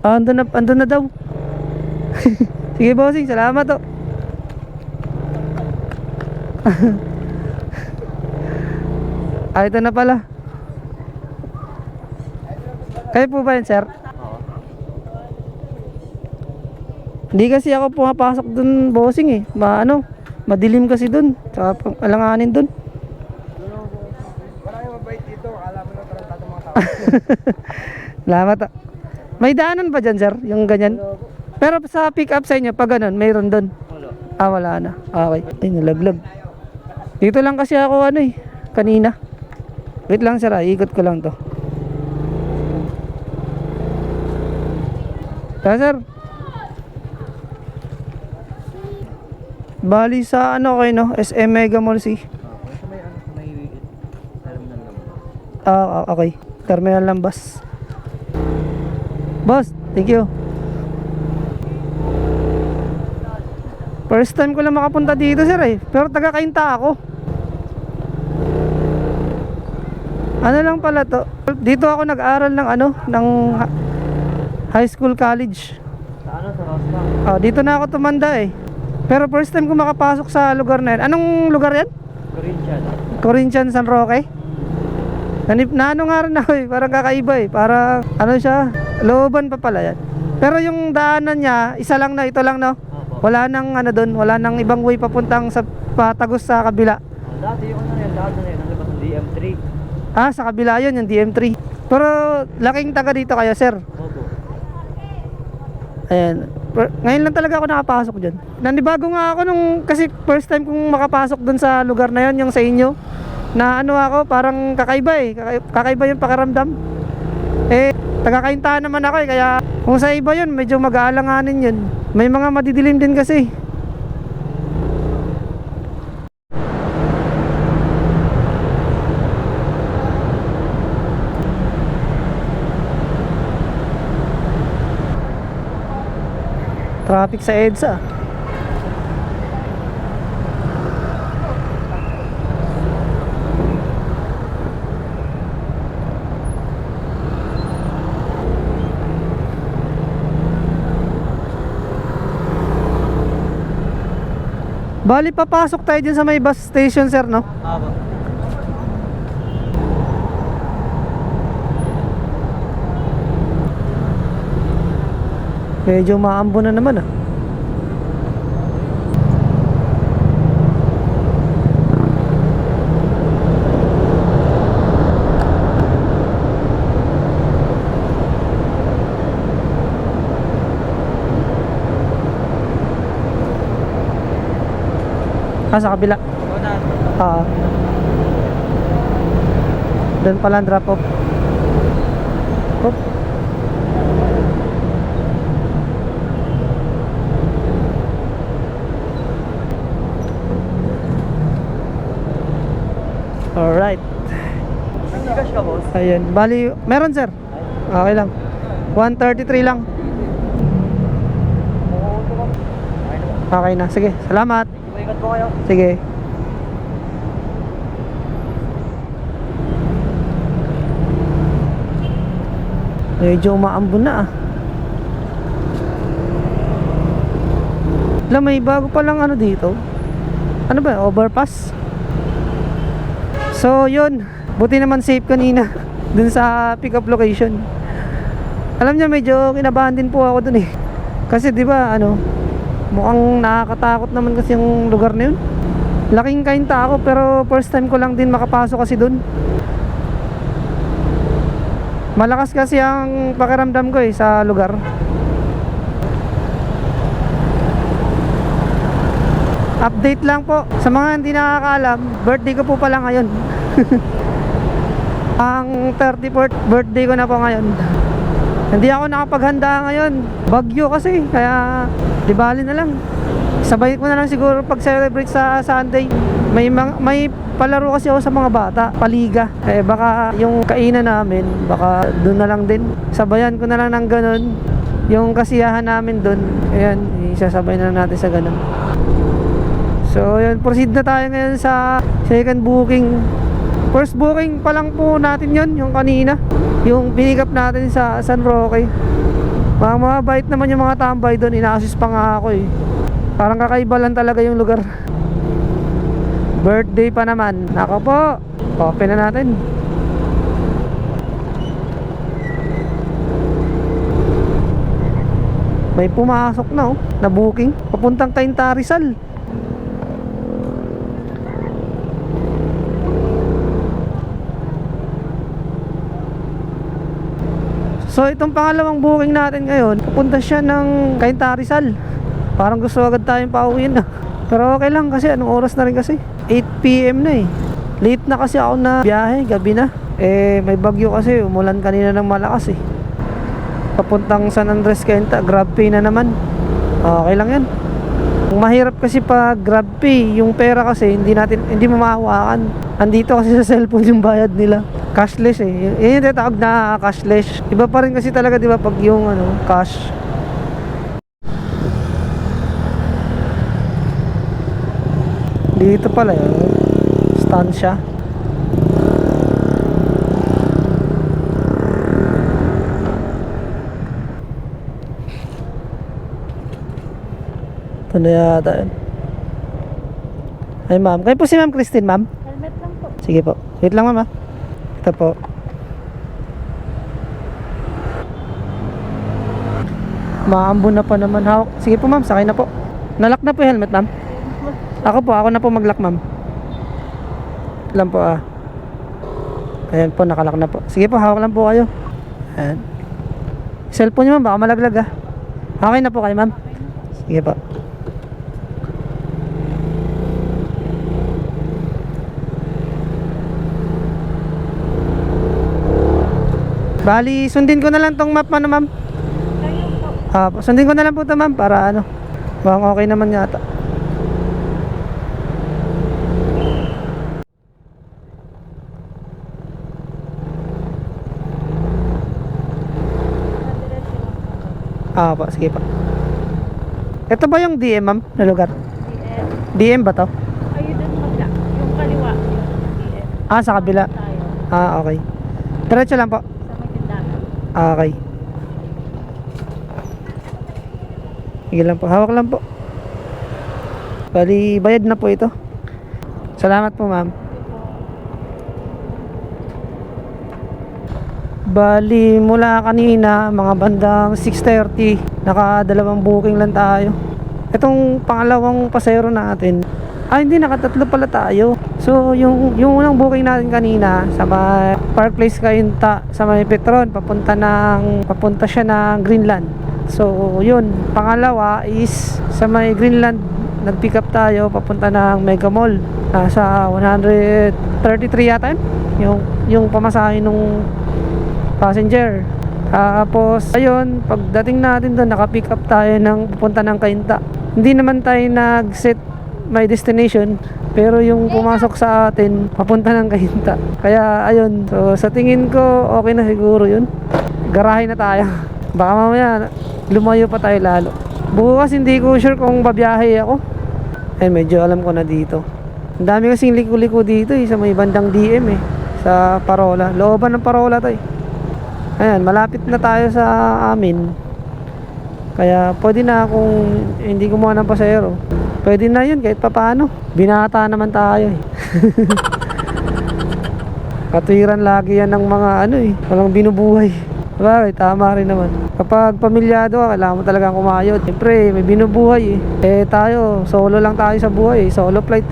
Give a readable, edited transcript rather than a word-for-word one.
Andun na daw. Sige bossing, salamat to. Ito na pala. Kayo po ba yun, sir? Hindi kasi ako pumapasok dun, bossing eh. Madilim kasi dun. Tsaka alanganin dun. Wala yung mabait dito. Alam mo na tarantado mga tao. Salamat. May daanan ba dyan, sir? Yung ganyan? Pero sa pick up sa inyo, pag ganun, mayroon dun? Wala na. Okay. Ay, nalaglag. Dito lang kasi ako kanina. Wait lang, sir, ikot ko lang to. Sir. Bali sa kayo no? SM Mega Mall C. May terminal lang. Okay. Terminal lang bus. Boss, thank you. First time ko lang makapunta dito, sir eh. Pero taga-Kainta ako. Ano lang pala to? Dito ako nag-aral ng high school college. Sa Sa Rosma? Dito na ako tumanda eh. Pero first time ko makapasok sa lugar na yan. Anong lugar yan? Corinthian, San Roque. Naano nga rin ako eh. Parang kakaiba eh. Parang siya, looban pa pala yan. Pero yung daanan niya, isa lang na, ito lang no. Wala nang doon, wala nang ibang way papuntang sa patagos sa kabila. Dati yung dati na yun, nalabas ng DM3. Sa kabila yun, yung DM3. Pero laking taga dito kayo, sir. Opo. Ayan. Ngayon lang talaga ako nakapasok dyan. Nanibago nga ako kasi first time kong makapasok dun sa lugar na yun, yung sa inyo. Na ako, parang kakaiba eh. Kakaiba yung pakiramdam. Taga-Kainta naman ako eh. Kaya kung sa iba yun, medyo mag-aalanganin yun. May mga madidilim din kasi. Traffic sa EDSA. Bali papasok tayo dyan sa may bus station, sir, no? Aba. Medyo maambo na naman sa kabila. Doon pala ang drop off. Alright. Nagsigas ka, boss? Ayan. Bali, meron, sir. Okay lang. 133 lang. Okay na. Sige. Salamat. Ikat po kayo. Sige. Medyo umaambon na Alam, may bago palang dito. Ano ba? Overpass? So, yun. Buti naman safe kanina dun sa pick up location. Alam niyo, medyo kinabahan din po ako dun eh. Kasi di ba mukhang nakakatakot naman kasi yung lugar na yun. Laking Kainta ako pero first time ko lang din makapasok kasi dun. Malakas kasi ang pakiramdam ko eh sa lugar. Update lang po sa mga hindi nakakaalam, birthday ko po pala ngayon. Ang 34th birthday ko na po ngayon. Hindi ako nakapaghanda ngayon, bagyo kasi, kaya di bali na lang. Sabay ko na lang siguro pag-celebrate sa Sunday. May palaro kasi ako sa mga bata, paliga. Baka yung kainan namin, baka doon na lang din. Sabayan ko na lang ng ganun. Yung kasiyahan namin doon, ayan, isasabay na lang natin sa ganun. So, yun, proceed na tayo ngayon sa second booking. First booking pa lang po natin yun, yung kanina. Yung pinick up natin sa San Roque. Mga mabait naman yung mga tambay doon. Ina-assist pa nga ako eh. Parang kakaiba lang talaga yung lugar. Birthday pa naman. Nako po. Open na natin. May pumasok na oh, na booking papuntang Cainta Rizal. So itong pangalawang booking natin ngayon, papunta siya ng Cainta Rizal. Parang gusto agad tayong pauwiin na. Pero okay lang kasi anong oras na rin kasi 8 PM na eh. Late na kasi ako na biyahe, gabi na. Eh may bagyo kasi, umulan kanina ng malakas eh. Papuntang San Andres Cainta, grab pay na naman. Okay lang yan. Ang mahirap kasi pag grab pay, yung pera kasi hindi mo mahawakan. Andito kasi sa cellphone yung bayad nila. Cashless eh. Yun yung tinatawag na cashless. Iba pa rin kasi talaga 'di ba pag yung cash. Dito pala yun. Stansya. Ito na yata yun. Ay ma'am. Kayo po si Ma'am Christine, ma'am? Helmet lang po. Sige po. Wait lang ma'am. Ito po. Maambon na pa naman. Hawak. Sige po ma'am, sakay na po. Nalock na po yung helmet ma'am. Ako na po mag-lock ma'am. Lang po ah. Ayan po, nakalock na po. Sige po, hawak lang po kayo. Ayan. Cellphone niyo ma'am, baka malaglag ah. Okay na po kayo ma'am. Sige po. Bali, sundin ko na lang tong map ma'am. Kayo po. Sundin ko na lang po ito ma'am para bang okay naman yata. Pa, sige pa. Ito ba yung DM ma'am na lugar? DM. DM ba to? Kayo dun magla. Yung kaliwa. Yung DM. Sa kabila. Tayo. Okay. Diretso lang po. Sa may tindahan. Okay. Sige lang po. Hawak lang po. Bali, bayad na po ito. Salamat po ma'am. Bali, mula kanina, mga bandang 6:30, nakadalawang booking lang tayo. Itong pangalawang pasero natin, hindi, nakatatlo pala tayo. So, yung unang booking natin kanina, sa may Park Place Cainta, sa may Petron, papunta siya ng Greenland. So, yun. Pangalawa is, sa may Greenland, nag-pick up tayo, papunta ng Mega Mall. Sa 133 yata yun, yung pamasahe nung passenger. Tapos ayun, pagdating natin doon, naka-pick up tayo ng pupunta ng Cainta. Hindi naman tayo nag-set my destination, pero yung pumasok sa atin papunta ng Cainta. Kaya ayun, so sa tingin ko okay na siguro yun. Garahe na tayo. Baka mamaya lumayo pa tayo lalo. Bukas hindi ko sure kung babiyahe ako. Medyo alam ko na dito. Ang dami kasing liko-liko dito sa may bandang DM sa Parola. Looban ng Parola to Ayan, malapit na tayo sa amin. Kaya pwede na kung hindi kumuha ng pasahero. Pwede na yun kahit papaano. Binata naman tayo Katuwiran lagi yan ng mga walang binubuhay. Bakit? Tama rin naman. Kapag pamilyado ka, kailangan mo talagang kumayod. Siyempre, may binubuhay tayo, solo lang tayo sa buhay Solo flight